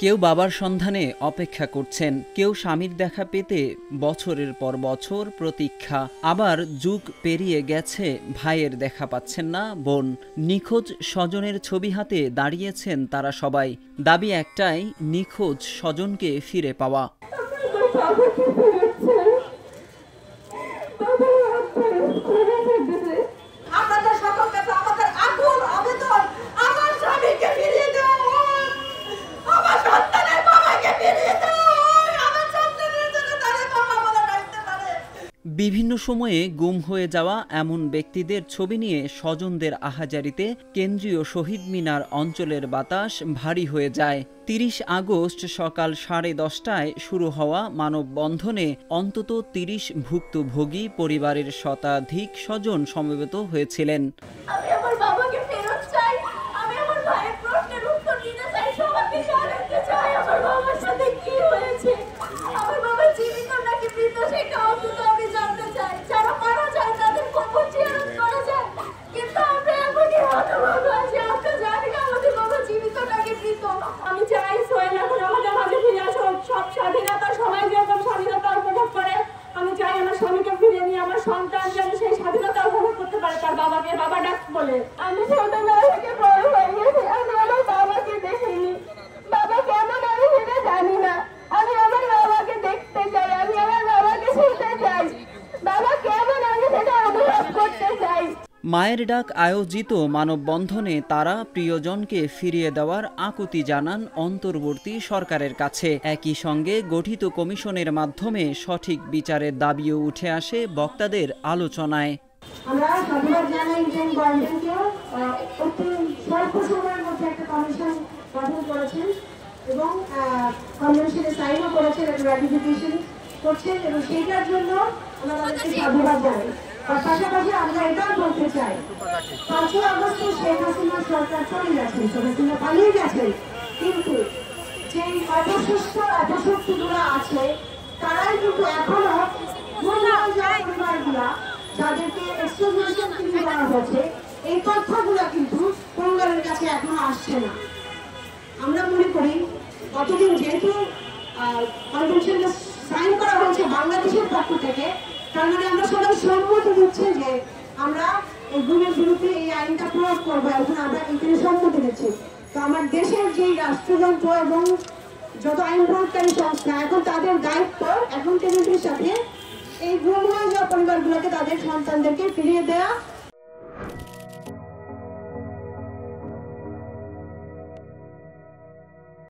কেউ বাবার সন্ধানে অপেক্ষা করছেন, কেউ স্বামীর দেখা পেতে বছরের পর বছর প্রতীক্ষা, আবার যুগ পেরিয়ে গেছে ভাইয়ের দেখা পাচ্ছেন না বোন। নিখোঁজ স্বজনের ছবি হাতে দাঁড়িয়েছেন তারা সবাই। দাবি একটাই, নিখোঁজ স্বজনকে ফিরে পাওয়া। বিভিন্ন সময়ে গুম হয়ে যাওয়া এমন ব্যক্তিদের ছবি নিয়ে স্বজনদের আহাজারিতে কেন্দ্রীয় শহীদ মিনার অঞ্চলের বাতাস ভারী হয়ে যায়। ৩০ আগস্ট সকাল 10:30টায় শুরু হওয়া মানববন্ধনে অন্তত ৩০ ভুক্তভোগী পরিবারের শতাধিক স্বজন সমবেত হয়েছিলেন। সন্তান যেন সেই স্বাধীনতা উপভোগ করতে পারে তার বাবাকে বাবা ডাক বলে। আমি ছোটবেলা থেকে বড় হয়ে গেছি, আমি আমার বাবাকে দেখিনি। বাবা কেমন আমি সেটা জানি না। আমি আমার বাবাকে দেখতে চাই, আমি আমার বাবাকে শুনতে চাই। বাবা কেমন আমি সেটা অনুভব করতে চাই। মায়ের ডাক আয়োজিত মানববন্ধনে তারা প্রিয়জনকে ফিরিয়ে দেওয়ার আকুতি জানান অন্তর্বর্তী সরকারের কাছে। একই সঙ্গে গঠিত কমিশনের মাধ্যমে সঠিক বিচারের দাবিও উঠে আসে বক্তাদের আলোচনায়। আমরা সাধুবাদ জানাই ইন্ডিয়ান গভর্নমেন্টকে, অতি স্বল্প সময়ের মধ্যে একটা কমিশন গঠন করেছেন এবং কনভেনশনে সাইনও করেছেন, রাটিফিকেশন করছেন এবং সেইটার জন্য আমরা তাদেরকে সাধুবাদ জানাই। পাশাপাশি আমরা এটাও বলতে চাই, 5ই আগস্ট শেখ হাসিনা সরকার চলে গেছে, শেখ হাসিনা পালিয়ে গেছে, কিন্তু যেই অপশক্তিগুলো আছে তারাই কিন্তু এখনো পরিবারগুলা যাদেরকে এক্সট্রাডিশন করা হয়েছে এই তথ্যগুলো কিন্তু পরিবারের কাছে এখনো আসছে না। আমরা মনে করি কতদিন যেহেতু কনভেনশনটা সাইন করা হয়েছে বাংলাদেশের পক্ষ থেকে, তার মানে আমরা সবাই সম্মতি দিচ্ছি যে আমরা এই গুমের বিরুদ্ধে এই আইনটা প্রয়োগ করবো, এখন আমরা এখানে সম্মতি দিচ্ছি। তো আমার দেশের যে রাষ্ট্রযন্ত্র এবং যত আইন প্রয়োগকারী সংস্থা এখন তাদের দায়িত্ব এখন টেবিলের সাথে এই গুম হয়ে যাওয়া পরিবারগুলোকে তাদের সন্তানদেরকে ফিরিয়ে দেওয়া